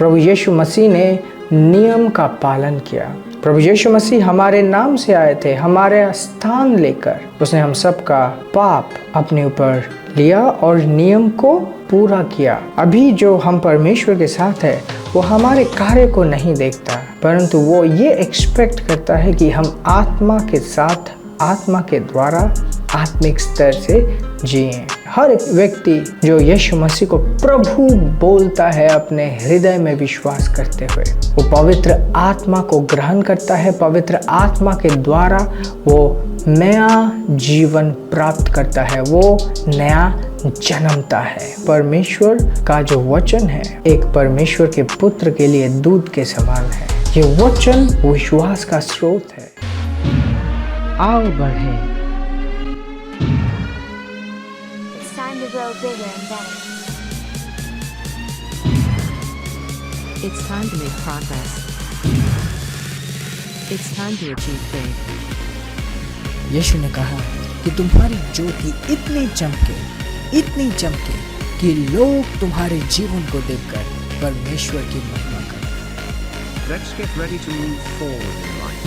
प्रभु यीशु मसीह ने नियम का पालन किया। प्रभु यीशु मसीह हमारे नाम से आए थे, हमारे स्थान लेकर उसने हम सबका पाप अपने ऊपर लिया और नियम को पूरा किया। अभी जो हम परमेश्वर के साथ है वो हमारे कार्य को नहीं देखता, परंतु वो ये एक्सपेक्ट करता है कि हम आत्मा के साथ, आत्मा के द्वारा आत्मिक स्तर से जिए। हर एक व्यक्ति जो यीशु मसीह को प्रभु बोलता है अपने हृदय में विश्वास करते हुए, वो पवित्र आत्मा को ग्रहण करता है। पवित्र आत्मा के द्वारा वो नया जीवन प्राप्त करता है, वो नया जन्मता है। परमेश्वर का जो वचन है एक परमेश्वर के पुत्र के लिए दूध के समान है। ये वचन विश्वास का स्रोत है। आओ बढ़े। Grow bigger and better. It's time to make progress. It's time to achieve big. यीशु ने कहा कि तुम्हारी ज्योति इतनी चमके कि लोग तुम्हारे जीवन को देखकर परमेश्वर की महिमा करें। Let's get ready to move forward in life.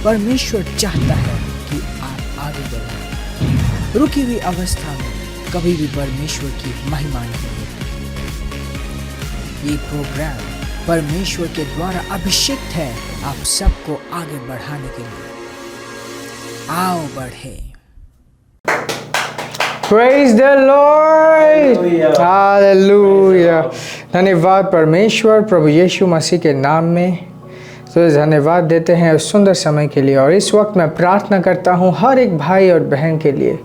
परमेश्वर चाहता है कि आप आगे बढ़ें। रुकी हुई अवस्था में कभी भी परमेश्वर की महिमा नहीं होती। ये प्रोग्राम परमेश्वर के द्वारा अभिषेक है आप सबको आगे बढ़ाने के लिए। आओ बढ़े। Praise the Lord. Hallelujah. धन्यवाद परमेश्वर प्रभु यीशु मसीह के नाम में। तो धन्यवाद देते हैं उस सुंदर समय के लिए। और इस वक्त मैं प्रार्थना करता हूँ हर एक भाई और बहन के लिए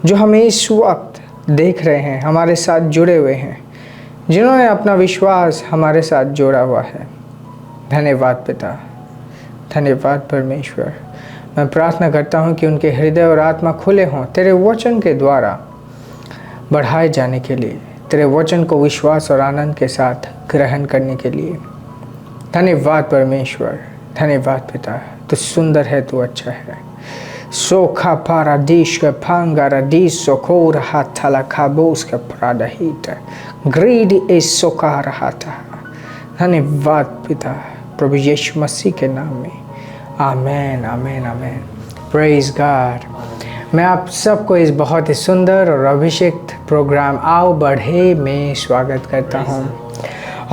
जो हमें इस वक्त देख रहे हैं, हमारे साथ जुड़े हुए हैं, जिन्होंने अपना विश्वास हमारे साथ जोड़ा हुआ है। धन्यवाद पिता, धन्यवाद परमेश्वर। मैं प्रार्थना करता हूँ कि उनके हृदय और आत्मा खुले हों तेरे वचन के द्वारा बढ़ाए जाने के लिए, तेरे वचन को विश्वास और आनंद के साथ ग्रहण करने के लिए। धन्यवाद परमेश्वर, धन्यवाद पिता। तू सुंदर है, तू अच्छा है। सोखा पारादीश का फांगारादीस सोखो रहा था लखाबोस का प्रादहित ग्रीड इस सोखा रहा था। धन्यवाद पिता प्रभु यीशु मसीह के नाम में। आमेन, आमेन, आमेन। Praise God. मैं आप सबको इस बहुत ही सुंदर और अभिषेक प्रोग्राम आओ बढ़े में स्वागत करता हूँ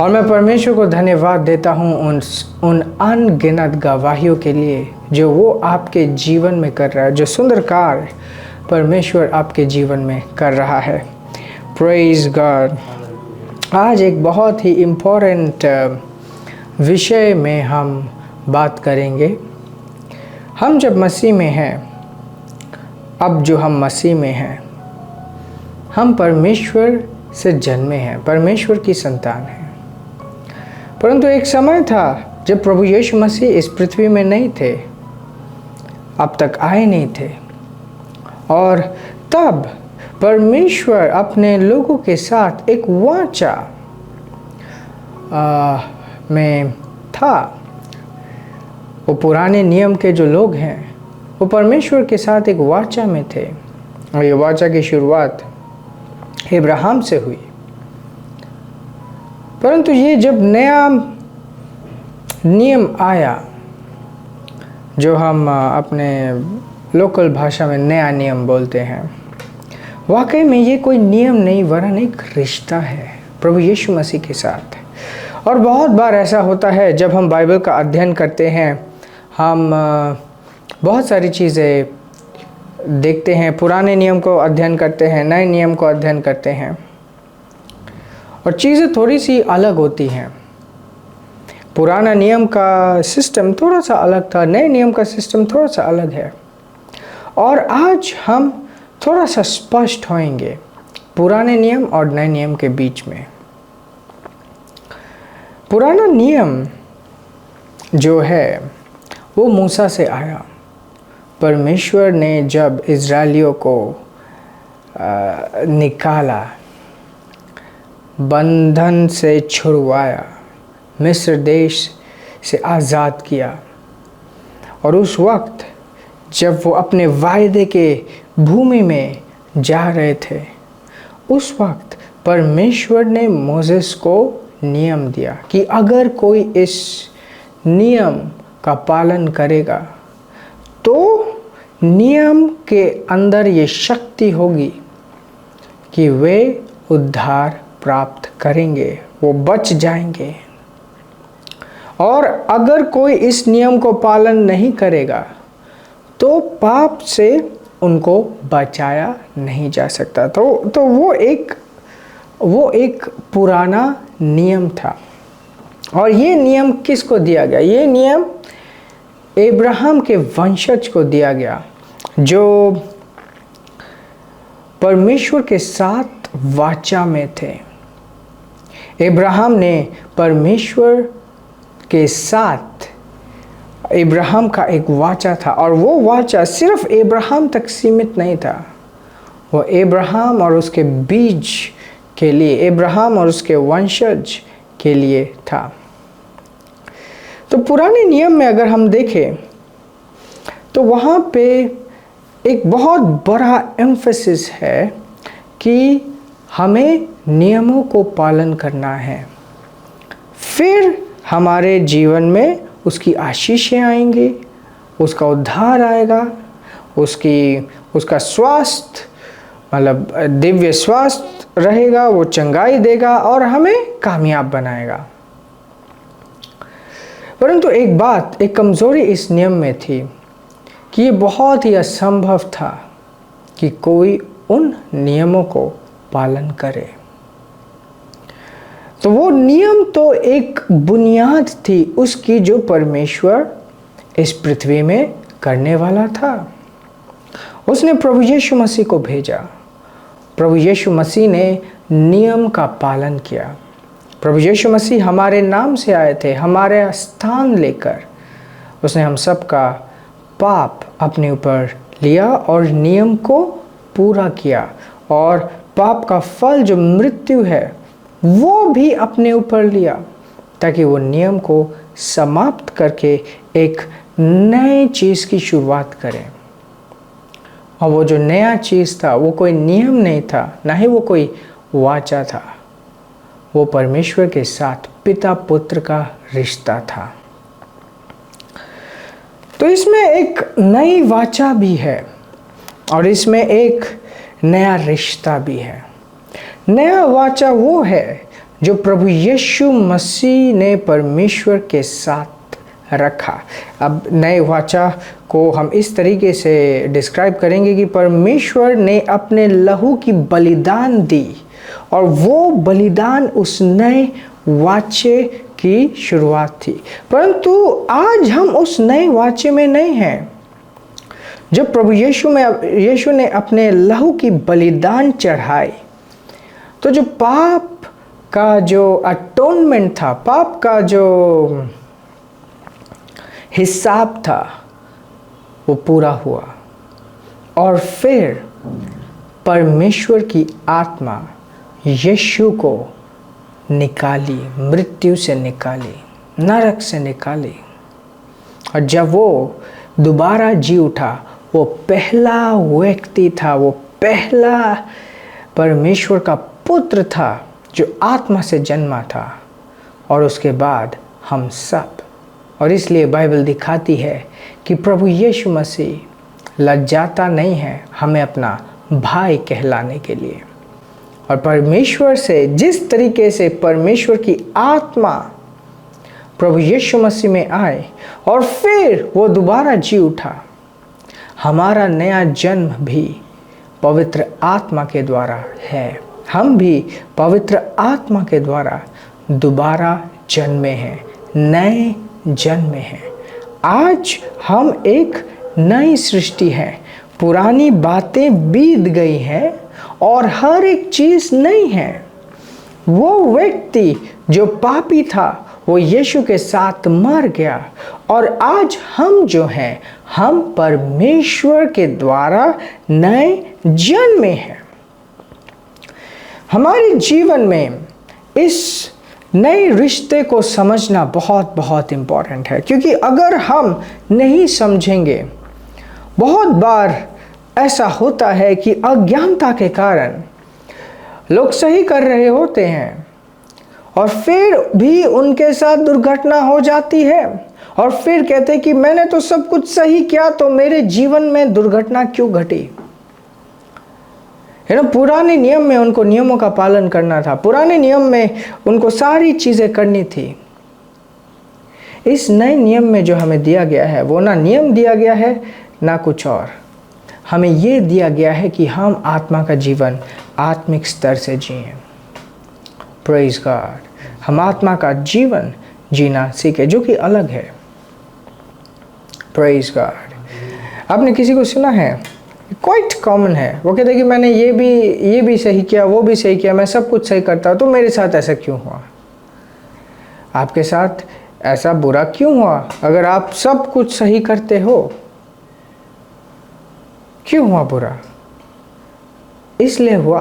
और मैं परमेश्वर को धन्यवाद देता हूँ उन अनगिनत गवाहियों के लिए जो वो आपके जीवन में कर रहा है, जो सुंदर कार्य परमेश्वर आपके जीवन में कर रहा है। Praise God. आज एक बहुत ही इम्पोर्टेंट विषय में हम बात करेंगे। हम जब मसीह में हैं, अब जो हम मसीह में हैं, हम परमेश्वर से जन्मे हैं, परमेश्वर की संतान हैं। परंतु एक समय था जब प्रभु यीशु मसीह इस पृथ्वी में नहीं थे, अब तक आए नहीं थे, और तब परमेश्वर अपने लोगों के साथ एक वाचा में था। वो पुराने नियम के जो लोग हैं वो परमेश्वर के साथ एक वाचा में थे और ये वाचा की शुरुआत अब्राहम से हुई। परंतु ये जब नया नियम आया, जो हम अपने लोकल भाषा में नया नियम बोलते हैं, वाकई में ये कोई नियम नहीं वरन एक रिश्ता है प्रभु यीशु मसीह के साथ। और बहुत बार ऐसा होता है जब हम बाइबल का अध्ययन करते हैं, हम बहुत सारी चीज़ें देखते हैं, पुराने नियम को अध्ययन करते हैं, नए नियम को अध्ययन करते हैं और चीज़ें थोड़ी सी अलग होती हैं। पुराना नियम का सिस्टम थोड़ा सा अलग था, नए नियम का सिस्टम थोड़ा सा अलग है। और आज हम थोड़ा सा स्पष्ट होंगे पुराने नियम और नए नियम के बीच में। पुराना नियम जो है वो मूसा से आया। परमेश्वर ने जब इज़राइलियों को निकाला, बंधन से छुड़वाया, मिस्र देश से आज़ाद किया, और उस वक्त जब वो अपने वायदे के भूमि में जा रहे थे, उस वक्त परमेश्वर ने मोसेस को नियम दिया कि अगर कोई इस नियम का पालन करेगा तो नियम के अंदर ये शक्ति होगी कि वे उद्धार प्राप्त करेंगे, वो बच जाएंगे। और अगर कोई इस नियम को पालन नहीं करेगा तो पाप से उनको बचाया नहीं जा सकता। तो वो एक पुराना नियम था। और ये नियम किसको दिया गया? ये नियम अब्राहम के वंशज को दिया गया, जो परमेश्वर के साथ वाचा में थे। अब्राहम ने परमेश्वर के साथ, अब्राहम का एक वाचा था, और वो वाचा सिर्फ अब्राहम तक सीमित नहीं था, वो अब्राहम और उसके बीज के लिए, अब्राहम और उसके वंशज के लिए था। तो पुराने नियम में अगर हम देखें तो वहाँ पे एक बहुत बड़ा एम्फेसिस है कि हमें नियमों को पालन करना है, फिर हमारे जीवन में उसकी आशीषें आएंगी, उसका उद्धार आएगा, उसका स्वास्थ्य, मतलब दिव्य स्वास्थ्य रहेगा, वो चंगाई देगा और हमें कामयाब बनाएगा। परंतु एक कमज़ोरी इस नियम में थी कि ये बहुत ही असंभव था कि कोई उन नियमों को पालन करे। तो वो नियम तो एक बुनियाद थी उसकी, जो परमेश्वर इस पृथ्वी में करने वाला था। उसने प्रभु यीशु मसीह को भेजा। प्रभु यीशु मसीह ने नियम का पालन किया। प्रभु यीशु मसीह हमारे नाम से आए थे, हमारे स्थान लेकर उसने हम सब का पाप अपने ऊपर लिया और नियम को पूरा किया, और पाप का फल जो मृत्यु है वो भी अपने ऊपर लिया, ताकि वो नियम को समाप्त करके एक नए चीज़ की शुरुआत करें। और वो जो नया चीज़ था वो कोई नियम नहीं था, ना ही वो कोई वाचा था, वो परमेश्वर के साथ पिता पुत्र का रिश्ता था। तो इसमें एक नई वाचा भी है और इसमें एक नया रिश्ता भी है। नया वाचा वो है जो प्रभु यीशु मसीह ने परमेश्वर के साथ रखा। अब नए वाचा को हम इस तरीके से डिस्क्राइब करेंगे कि परमेश्वर ने अपने लहू की बलिदान दी, और वो बलिदान उस नए वाचे की शुरुआत थी। परंतु आज हम उस नए वाचे में नहीं हैं। जब प्रभु यीशु ने अपने लहू की बलिदान चढ़ाई, तो जो पाप का जो अटोनमेंट था, पाप का जो हिसाब था, वो पूरा हुआ। और फिर परमेश्वर की आत्मा यीशु को निकाली, मृत्यु से निकाली, नरक से निकाली, और जब वो दोबारा जी उठा, वो पहला व्यक्ति था, वो पहला परमेश्वर का पुत्र था जो आत्मा से जन्मा था। और उसके बाद हम सब, और इसलिए बाइबल दिखाती है कि प्रभु यीशु मसीह लज्जाता नहीं है हमें अपना भाई कहलाने के लिए। और परमेश्वर से जिस तरीके से परमेश्वर की आत्मा प्रभु यीशु मसीह में आए और फिर वो दोबारा जी उठा, हमारा नया जन्म भी पवित्र आत्मा के द्वारा है। हम भी पवित्र आत्मा के द्वारा दोबारा जन्मे हैं, नए जन्मे हैं। आज हम एक नई सृष्टि हैं, पुरानी बातें बीत गई हैं और हर एक चीज़ नई है। वो व्यक्ति जो पापी था वो यीशु के साथ मर गया, और आज हम जो हैं, हम परमेश्वर के द्वारा नए जन्मे हैं। हमारे जीवन में इस नए रिश्ते को समझना बहुत बहुत इम्पोर्टेंट है, क्योंकि अगर हम नहीं समझेंगे, बहुत बार ऐसा होता है कि अज्ञानता के कारण लोग सही कर रहे होते हैं और फिर भी उनके साथ दुर्घटना हो जाती है और फिर कहते हैं कि मैंने तो सब कुछ सही किया तो मेरे जीवन में दुर्घटना क्यों घटी। है ना, पुराने नियम में उनको नियमों का पालन करना था, पुराने नियम में उनको सारी चीजें करनी थी। इस नए नियम में जो हमें दिया गया है वो ना नियम दिया गया है ना कुछ और, हमें ये दिया गया है कि हम आत्मा का जीवन आत्मिक स्तर से जिएं। प्रेज गॉड, हम आत्मा का जीवन जीना सीखे जो कि अलग है। Praise God. आपने किसी को सुना है, क्वाइट कॉमन है, वो कहते हैं कि मैंने ये भी सही किया, वो भी सही किया, मैं सब कुछ सही करता हूँ, तो मेरे साथ ऐसा क्यों हुआ? आपके साथ ऐसा बुरा क्यों हुआ? अगर आप सब कुछ सही करते हो, क्यों हुआ बुरा? इसलिए हुआ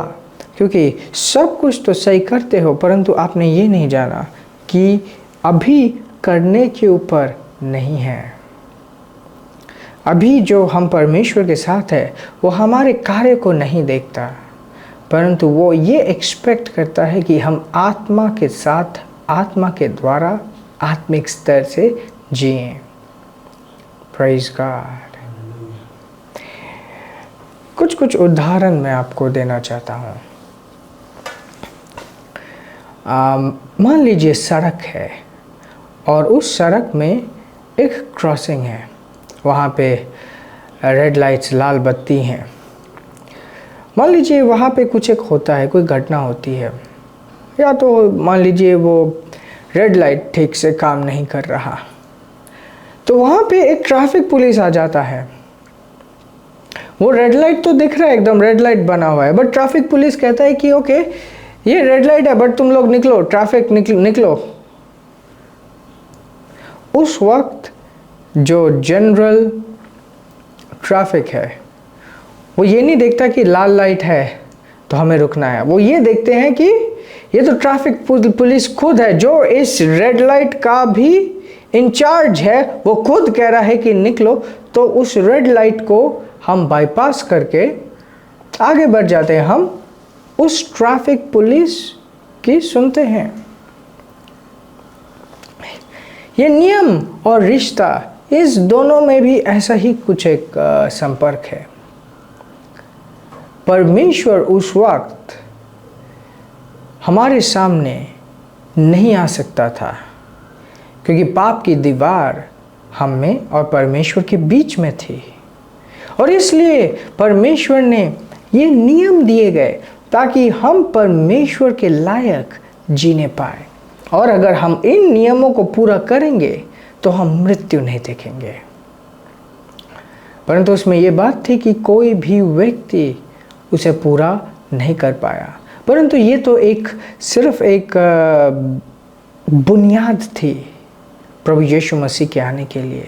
क्योंकि सब कुछ तो सही करते हो, परंतु आपने ये नहीं जाना कि अभी करने के ऊपर नहीं है। अभी जो हम परमेश्वर के साथ है वो हमारे कार्य को नहीं देखता, परंतु वो ये एक्सपेक्ट करता है कि हम आत्मा के साथ, आत्मा के द्वारा आत्मिक स्तर से जिएं। Praise God. कुछ उदाहरण मैं आपको देना चाहता हूँ। मान लीजिए सड़क है और उस सड़क में एक क्रॉसिंग है, वहाँ पे रेड लाइट्स, लाल बत्ती हैं। मान लीजिए वहाँ पे कुछ एक होता है, कोई घटना होती है, या तो मान लीजिए वो रेड लाइट ठीक से काम नहीं कर रहा, तो वहाँ पे एक ट्रैफिक पुलिस आ जाता है। वो रेड लाइट तो दिख रहा है, एकदम रेड लाइट बना हुआ है, बट ट्रैफिक पुलिस कहता है कि ओके ये रेड लाइट है बट तुम लोग निकलो, ट्रैफिक निकलो। उस वक्त जो जनरल ट्रैफिक है वो ये नहीं देखता कि लाल लाइट है तो हमें रुकना है, वो ये देखते हैं कि ये तो ट्रैफिक पुलिस खुद है जो इस रेड लाइट का भी इंचार्ज है, वो खुद कह रहा है कि निकलो, तो उस रेड लाइट को हम बाईपास करके आगे बढ़ जाते हैं, हम उस ट्रैफिक पुलिस की सुनते हैं। ये नियम और रिश्ता, इस दोनों में भी ऐसा ही कुछ एक संपर्क है। परमेश्वर उस वक्त हमारे सामने नहीं आ सकता था क्योंकि पाप की दीवार हम में और परमेश्वर के बीच में थी, और इसलिए परमेश्वर ने ये नियम दिए गए ताकि हम परमेश्वर के लायक जीने पाए। और अगर हम इन नियमों को पूरा करेंगे तो हम मृत्यु नहीं देखेंगे। परंतु उसमें ये बात थी कि कोई भी व्यक्ति उसे पूरा नहीं कर पाया, परंतु ये तो सिर्फ एक बुनियाद थी प्रभु यीशु मसीह के आने के लिए।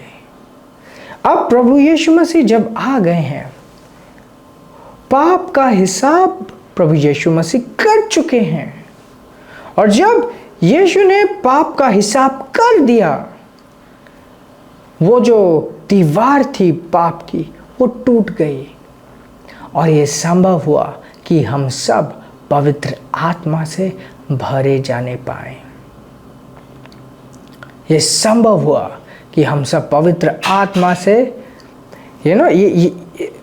अब प्रभु यीशु मसीह जब आ गए हैं, पाप का हिसाब प्रभु यीशु मसीह कर चुके हैं, और जब यीशु ने पाप का हिसाब कर दिया, वो जो दीवार थी पाप की वो टूट गई, और ये संभव हुआ कि हम सब पवित्र आत्मा से भरे जाने पाए। ये संभव हुआ कि हम सब पवित्र आत्मा से ये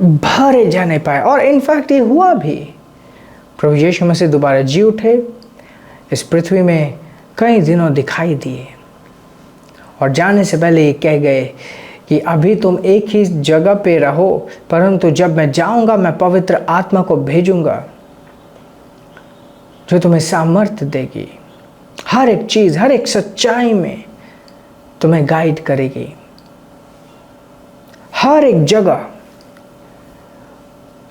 भरे जाने पाए, और इनफैक्ट ये हुआ भी। प्रभु यीशु मसीह दोबारा जी उठे, इस पृथ्वी में कई दिनों दिखाई दिए, और जाने से पहले ये कह गए कि अभी तुम एक ही जगह पे रहो, परंतु जब मैं जाऊंगा मैं पवित्र आत्मा को भेजूंगा जो तुम्हें सामर्थ्य देगी, हर एक चीज, हर एक सच्चाई में तुम्हें गाइड करेगी, हर एक जगह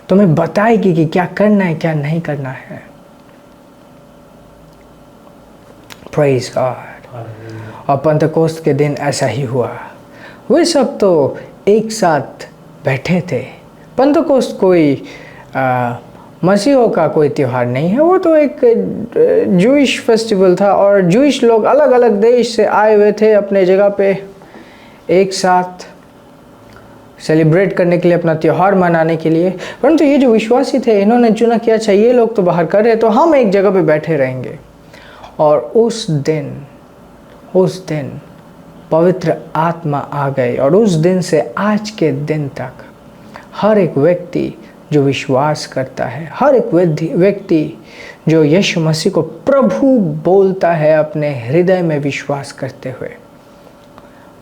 तुम्हें बताएगी कि क्या करना है क्या नहीं करना है। Praise God. और पेंटेकोस्ट के दिन ऐसा ही हुआ, वे सब तो एक साथ बैठे थे। पेंटेकोस्ट कोई मसीहों का कोई त्यौहार नहीं है, वो तो एक जूइश फेस्टिवल था, और जूइश लोग अलग अलग देश से आए हुए थे अपने जगह पे एक साथ सेलिब्रेट करने के लिए, अपना त्यौहार मनाने के लिए। परंतु ये जो विश्वासी थे, इन्होंने चुना किया अच्छा ये लोग तो बाहर कर रहे, तो हम एक जगह पे बैठे रहेंगे। और उस दिन पवित्र आत्मा आ गई, और उस दिन से आज के दिन तक हर एक व्यक्ति जो विश्वास करता है, हर एक व्यक्ति जो यीशु मसीह को प्रभु बोलता है अपने हृदय में विश्वास करते हुए,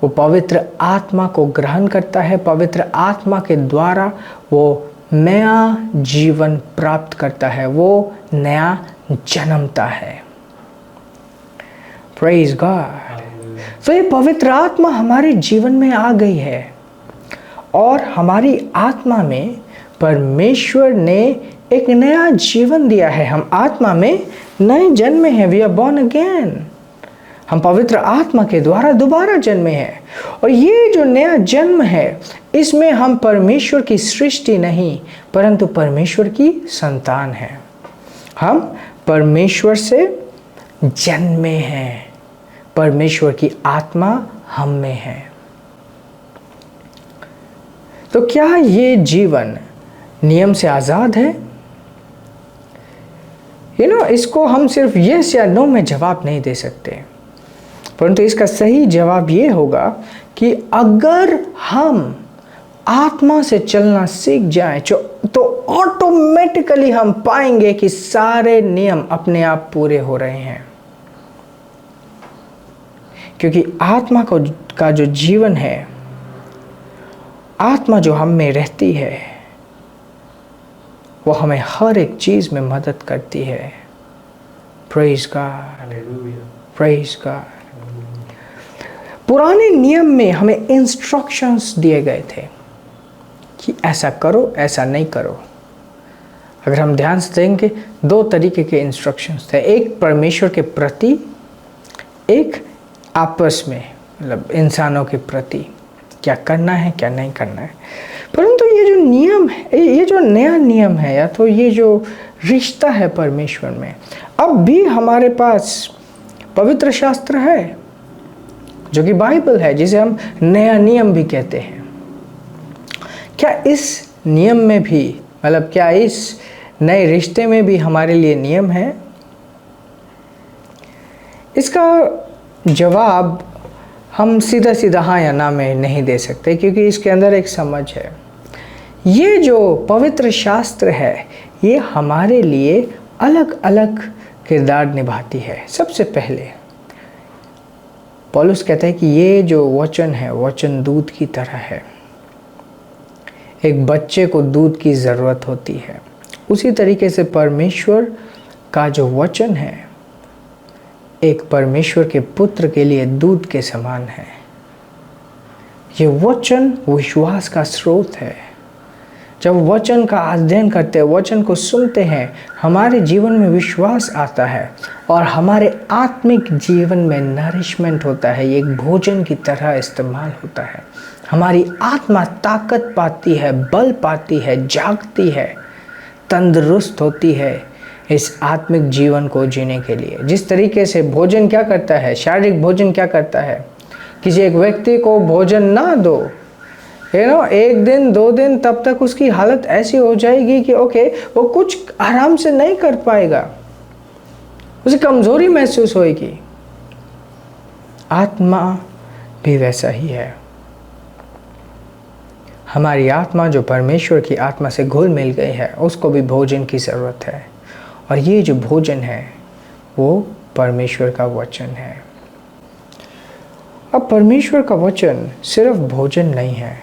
वो पवित्र आत्मा को ग्रहण करता है। पवित्र आत्मा के द्वारा वो नया जीवन प्राप्त करता है, वो नया जन्मता है। Praise God. तो ये पवित्र आत्मा हमारे जीवन में आ गई है, और हमारी आत्मा में परमेश्वर ने एक नया जीवन दिया है। हम आत्मा में नए जन्मे हैं। We are born again. हम पवित्र आत्मा के द्वारा दोबारा जन्मे हैं, और ये जो नया जन्म है, इसमें हम परमेश्वर की सृष्टि नहीं परंतु परमेश्वर की संतान हैं। हम परमेश्वर से जन्मे हैं। परमेश्वर की आत्मा हम में है। तो क्या ये जीवन नियम से आज़ाद है? इसको हम सिर्फ यस या नो में जवाब नहीं दे सकते, परंतु इसका सही जवाब ये होगा कि अगर हम आत्मा से चलना सीख जाएं तो ऑटोमेटिकली हम पाएंगे कि सारे नियम अपने आप पूरे हो रहे हैं। क्योंकि आत्मा का जो जीवन है, आत्मा जो हम में रहती है, वो हमें हर एक चीज में मदद करती है। Praise God, praise God. पुराने नियम में हमें इंस्ट्रक्शंस दिए गए थे कि ऐसा करो, ऐसा नहीं करो। अगर हम ध्यान से देखेंगे, दो तरीके के इंस्ट्रक्शंस थे, एक परमेश्वर के प्रति, एक आपस में, मतलब इंसानों के प्रति क्या करना है क्या नहीं करना है। परंतु ये जो नियम है, ये जो नया नियम है, या तो ये जो रिश्ता है परमेश्वर में, अब भी हमारे पास पवित्र शास्त्र है जो कि बाइबल है, जिसे हम नया नियम भी कहते हैं। क्या इस नियम में भी, मतलब क्या इस नए रिश्ते में भी हमारे लिए नियम है? इसका जवाब हम सीधा सीधा हाँ या ना में नहीं दे सकते, क्योंकि इसके अंदर एक समझ है। ये जो पवित्र शास्त्र है, ये हमारे लिए अलग अलग किरदार निभाती है। सबसे पहले पौलुस कहता है कि ये जो वचन है, वचन दूध की तरह है। एक बच्चे को दूध की ज़रूरत होती है, उसी तरीके से परमेश्वर का जो वचन है, एक परमेश्वर के पुत्र के लिए दूध के समान है। ये वचन विश्वास का स्रोत है। जब वचन का अध्ययन करते हैं, वचन को सुनते हैं, हमारे जीवन में विश्वास आता है और हमारे आत्मिक जीवन में नरिशमेंट होता है। ये एक भोजन की तरह इस्तेमाल होता है। हमारी आत्मा ताकत पाती है, बल पाती है, जागती है, तंदुरुस्त होती है इस आत्मिक जीवन को जीने के लिए। जिस तरीके से भोजन क्या करता है, शारीरिक भोजन क्या करता है, किसी एक व्यक्ति को भोजन ना दो, एक दिन 2 दिन, तब तक उसकी हालत ऐसी हो जाएगी कि ओके, वो कुछ आराम से नहीं कर पाएगा, उसे कमजोरी महसूस होगी। आत्मा भी वैसा ही है। हमारी आत्मा जो परमेश्वर की आत्मा से घुल मिल गई है, उसको भी भोजन की ज़रूरत है। और ये जो भोजन है वो परमेश्वर का वचन है। अब परमेश्वर का वचन सिर्फ भोजन नहीं है।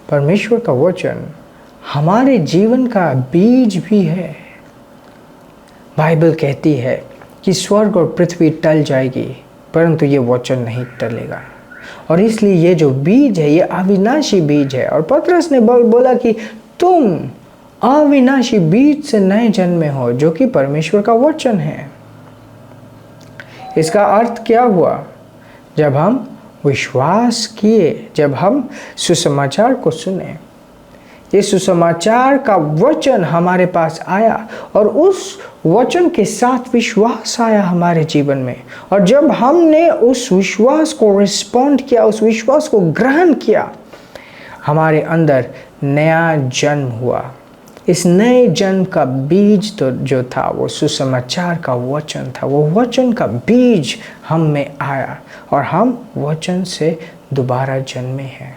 परमेश्वर का वचन हमारे जीवन का बीज भी है। बाइबल कहती है कि स्वर्ग और पृथ्वी टल जाएगी, परंतु ये वचन नहीं टलेगा। और इसलिए ये जो बीज है, ये अविनाशी बीज है। और पतरस ने बोला कि तुम अविनाशी बीज से नए जन्मे हो, जो कि परमेश्वर का वचन है। इसका अर्थ क्या हुआ? जब हम विश्वास किए, जब हम सुसमाचार को सुने, ये सुसमाचार का वचन हमारे पास आया और उस वचन के साथ विश्वास आया हमारे जीवन में। और जब हमने उस विश्वास को रिस्पॉन्ड किया, उस विश्वास को ग्रहण किया, हमारे अंदर नया जन्म हुआ। इस नए जन्म का बीज तो जो था वो सुसमाचार का वचन था। वो वचन का बीज हम में आया और हम वचन से दोबारा जन्मे हैं।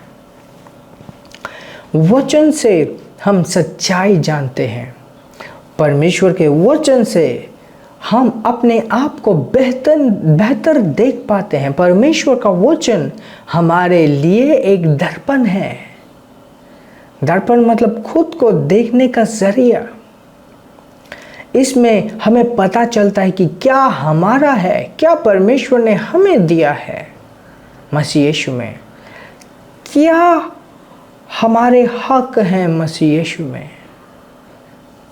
वचन से हम सच्चाई जानते हैं। परमेश्वर के वचन से हम अपने आप को बेहतर देख पाते हैं। परमेश्वर का वचन हमारे लिए एक दर्पण है। दर्पण मतलब खुद को देखने का जरिया। इसमें हमें पता चलता है कि क्या हमारा है, क्या परमेश्वर ने हमें दिया है मसीह यीशु में, क्या हमारे हक हैं मसीह यीशु में।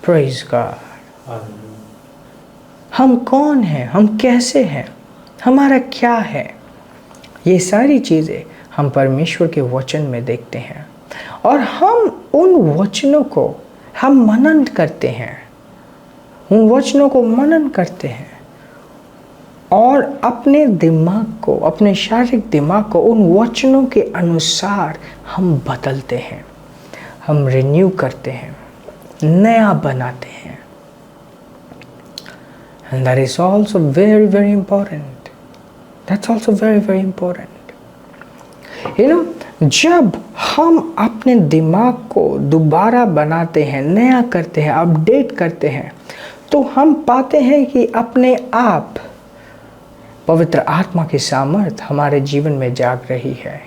Praise God. हम कौन हैं, हम कैसे हैं, हमारा क्या है, ये सारी चीज़ें हम परमेश्वर के वचन में देखते हैं और हम उन वचनों को हम मनन करते हैं। उन वचनों को मनन करते हैं और अपने दिमाग को, अपने शारीरिक दिमाग को उन वचनों के अनुसार हम बदलते हैं, हम रिन्यू करते हैं, नया बनाते हैं। And that is also very, very important. That's also very, very important. You know, जब हम अपने दिमाग को दोबारा बनाते हैं, नया करते हैं, अपडेट करते हैं, तो हम पाते हैं कि अपने आप पवित्र आत्मा की सामर्थ हमारे जीवन में जाग रही है।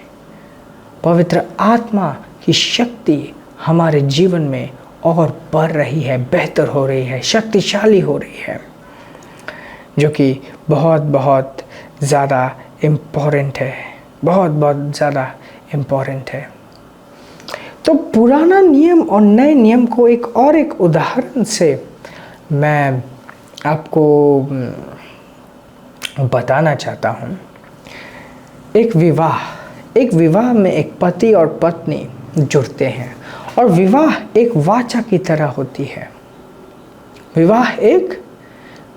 पवित्र आत्मा की शक्ति हमारे जीवन में और बढ़ रही है, बेहतर हो रही है, शक्तिशाली हो रही है, जो कि बहुत बहुत ज़्यादा इम्पोर्टेंट है, बहुत बहुत ज़्यादा इम्पोर्टेंट है। तो पुराना नियम और नए नियम को एक उदाहरण से मैं आपको बताना चाहता हूँ। एक विवाह में एक पति और पत्नी जुड़ते हैं और विवाह एक वाचा की तरह होती है। विवाह एक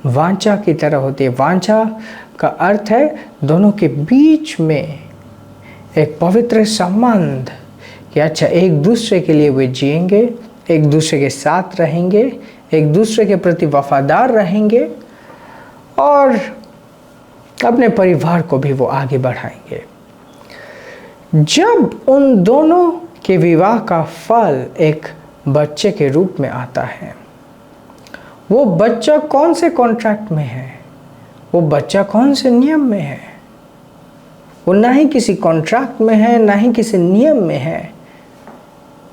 वाचा की तरह होती है। वाचा का अर्थ है दोनों के बीच में एक पवित्र संबंध कि अच्छा एक दूसरे के लिए वे जिएंगे, एक दूसरे के साथ रहेंगे, एक दूसरे के प्रति वफादार रहेंगे और अपने परिवार को भी वो आगे बढ़ाएंगे। जब उन दोनों के विवाह का फल एक बच्चे के रूप में आता है, वो बच्चा कौन से कॉन्ट्रैक्ट में है, वो बच्चा कौन से नियम में है, वो ना ही किसी कॉन्ट्रैक्ट में है ना ही किसी नियम में है,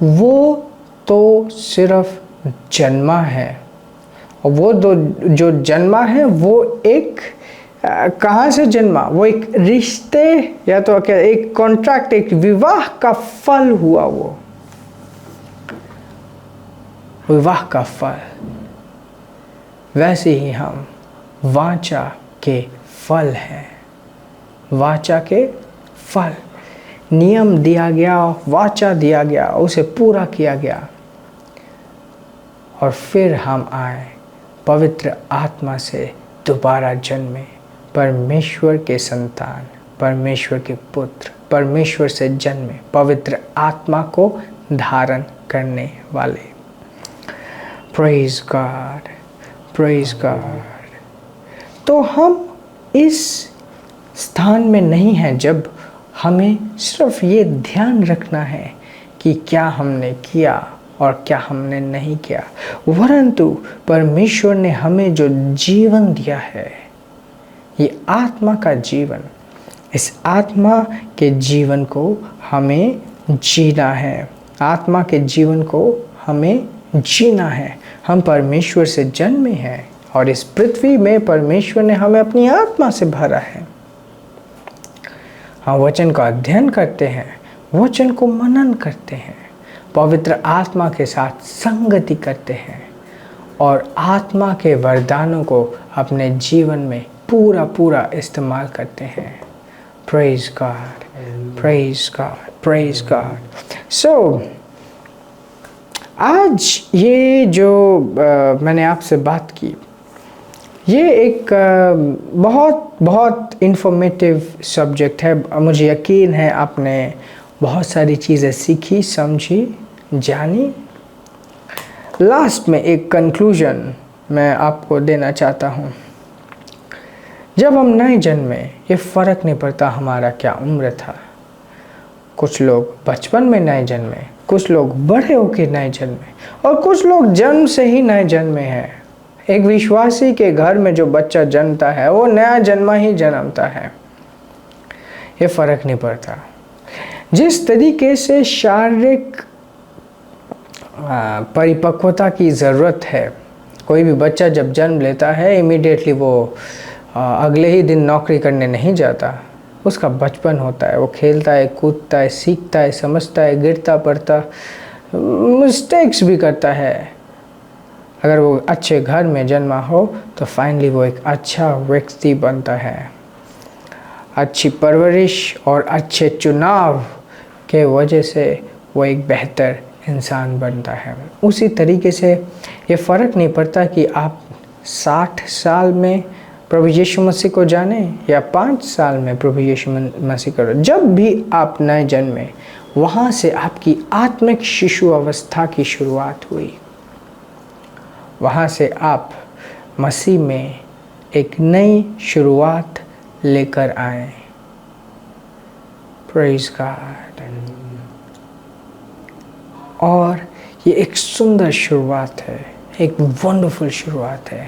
वो तो सिर्फ जन्मा है। और वो जो जन्मा है वो एक कहाँ से जन्मा, वो एक रिश्ते या तो क्या एक कॉन्ट्रैक्ट, एक विवाह का फल हुआ। वो विवाह का फल। वैसे ही हम वाचा के फल हैं। वाचा के फल, नियम दिया गया, वाचा दिया गया, उसे पूरा किया गया और फिर हम आए पवित्र आत्मा से दोबारा जन्मे, परमेश्वर के संतान, परमेश्वर के पुत्र, परमेश्वर से जन्मे, पवित्र आत्मा को धारण करने वाले। Praise God, praise God. तो हम इस स्थान में नहीं हैं जब हमें सिर्फ ये ध्यान रखना है कि क्या हमने किया और क्या हमने नहीं किया, वरंतु परमेश्वर ने हमें जो जीवन दिया है, ये आत्मा का जीवन, इस आत्मा के जीवन को हमें जीना है। आत्मा के जीवन को हमें जीना है। हम परमेश्वर से जन्मे हैं और इस पृथ्वी में परमेश्वर ने हमें अपनी आत्मा से भरा है। हम वचन का अध्ययन करते हैं, वचन को मनन करते हैं, पवित्र आत्मा के साथ संगति करते हैं और आत्मा के वरदानों को अपने जीवन में पूरा इस्तेमाल करते हैं। Praise God, praise God, praise God. So आज ये जो मैंने आपसे बात की, ये एक बहुत इंफॉर्मेटिव सब्जेक्ट है। मुझे यकीन है आपने बहुत सारी चीज़ें सीखी, समझी, जानी। लास्ट में एक कंक्लूजन मैं आपको देना चाहता हूँ। जब हम नए जन्मे, ये फ़र्क नहीं पड़ता हमारा क्या उम्र था। कुछ लोग बचपन में नए जन्मे, कुछ लोग बड़े होकर नए जन्मे, और कुछ लोग जन्म से ही नए जन्मे हैं। एक विश्वासी के घर में जो बच्चा जन्मता है वो नया जन्मा ही जन्मता है। ये फ़र्क नहीं पड़ता। जिस तरीके से शारीरिक परिपक्वता की ज़रूरत है, कोई भी बच्चा जब जन्म लेता है इमीडिएटली वो अगले ही दिन नौकरी करने नहीं जाता। उसका बचपन होता है, वो खेलता है, कूदता है, सीखता है, समझता है, गिरता पड़ता, मिस्टेक्स भी करता है। अगर वो अच्छे घर में जन्मा हो तो फाइनली वो एक अच्छा व्यक्ति बनता है। अच्छी परवरिश और अच्छे चुनाव के वजह से वो एक बेहतर इंसान बनता है। उसी तरीके से ये फ़र्क नहीं पड़ता कि आप 60 साल में प्रभु यीशु मसीह को जाने या 5 साल में प्रभु यीशु मसीह को। जब भी आप नए जन्मे, वहाँ से आपकी आत्मिक शिशु अवस्था की शुरुआत हुई। वहाँ से आप मसीह में एक नई शुरुआत लेकर आए। Praise God. और ये एक सुंदर शुरुआत है, एक वंडरफुल शुरुआत है।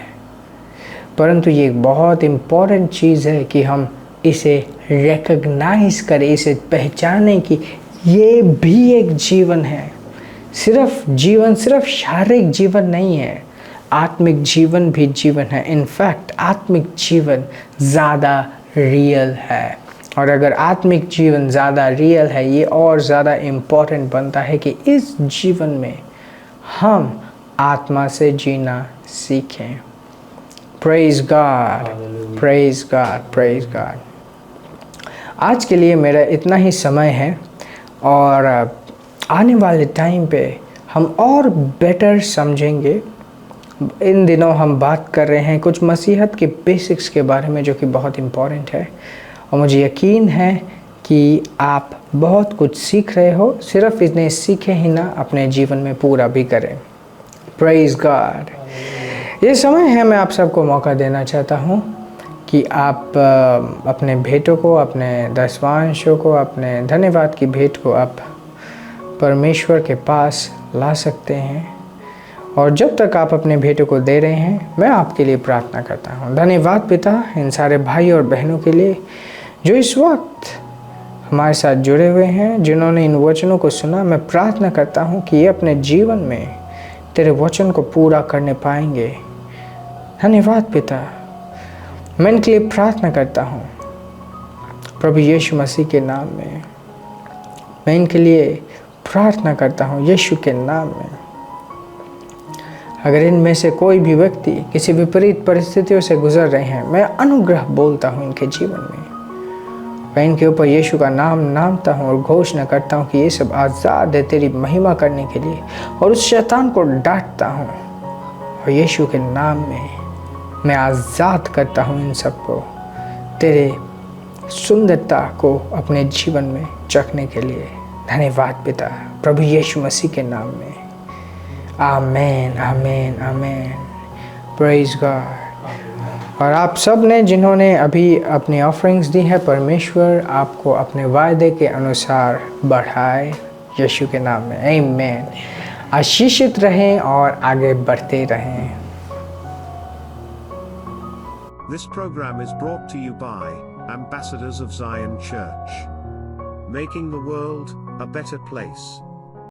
परंतु ये एक बहुत इम्पॉर्टेंट चीज़ है कि हम इसे रिकग्नाइज़ करें, इसे पहचानें कि ये भी एक जीवन है। सिर्फ शारीरिक जीवन नहीं है, आत्मिक जीवन भी जीवन है। इनफैक्ट आत्मिक जीवन ज़्यादा रियल है। और अगर आत्मिक जीवन ज़्यादा रियल है, ये और ज़्यादा इम्पोर्टेंट बनता है कि इस जीवन में हम आत्मा से जीना सीखें। Praise God, praise God, praise God. आज के लिए मेरा इतना ही समय है, और आने वाले टाइम पे हम और बेटर समझेंगे। इन दिनों हम बात कर रहे हैं कुछ मसीहत के बेसिक्स के बारे में, जो कि बहुत इम्पॉर्टेंट है, और मुझे यकीन है कि आप बहुत कुछ सीख रहे हो। सिर्फ इन्हें सीखे ही ना, अपने जीवन में पूरा भी करें। Praise God. ये समय है, मैं आप सबको मौका देना चाहता हूँ कि आप अपने भेंटों को, अपने दसवांशों को, अपने धन्यवाद की भेंट को आप परमेश्वर के पास ला सकते हैं। और जब तक आप अपने भेंटों को दे रहे हैं, मैं आपके लिए प्रार्थना करता हूँ। धन्यवाद पिता, इन सारे भाई और बहनों के लिए जो इस वक्त हमारे साथ जुड़े हुए हैं, जिन्होंने इन वचनों को सुना। मैं प्रार्थना करता हूँ कि ये अपने जीवन में तेरे वचन को पूरा करने पाएंगे। धन्यवाद पिता। मैं इनके लिए प्रार्थना करता हूँ प्रभु यीशु मसीह के नाम में। मैं इनके लिए प्रार्थना करता हूँ यीशु के नाम में। अगर इनमें से कोई भी व्यक्ति किसी विपरीत परिस्थितियों से गुजर रहे हैं, मैं अनुग्रह बोलता हूँ इनके जीवन में। मैं इनके ऊपर यीशु का नाम नामता हूँ और घोषणा करता हूँ कि ये सब आज़ाद है तेरी महिमा करने के लिए, और उस शैतान को डांटता हूँ। और यीशु के नाम में मैं आज़ाद करता हूँ इन सबको, तेरे सुंदरता को अपने जीवन में चखने के लिए। धन्यवाद पिता, प्रभु यीशु मसीह के नाम में। आमेन, आमेन, आमेन। Praise God. और आप सब ने जिन्होंने अभी अपनी ऑफरिंग्स दी है, परमेश्वर आपको अपने वायदे के अनुसार बढ़ाए यीशु के नाम में। आमीन। आशीषित रहें और आगे बढ़ते रहें। This program is brought to you by Ambassadors of Zion Church, making the world a better place.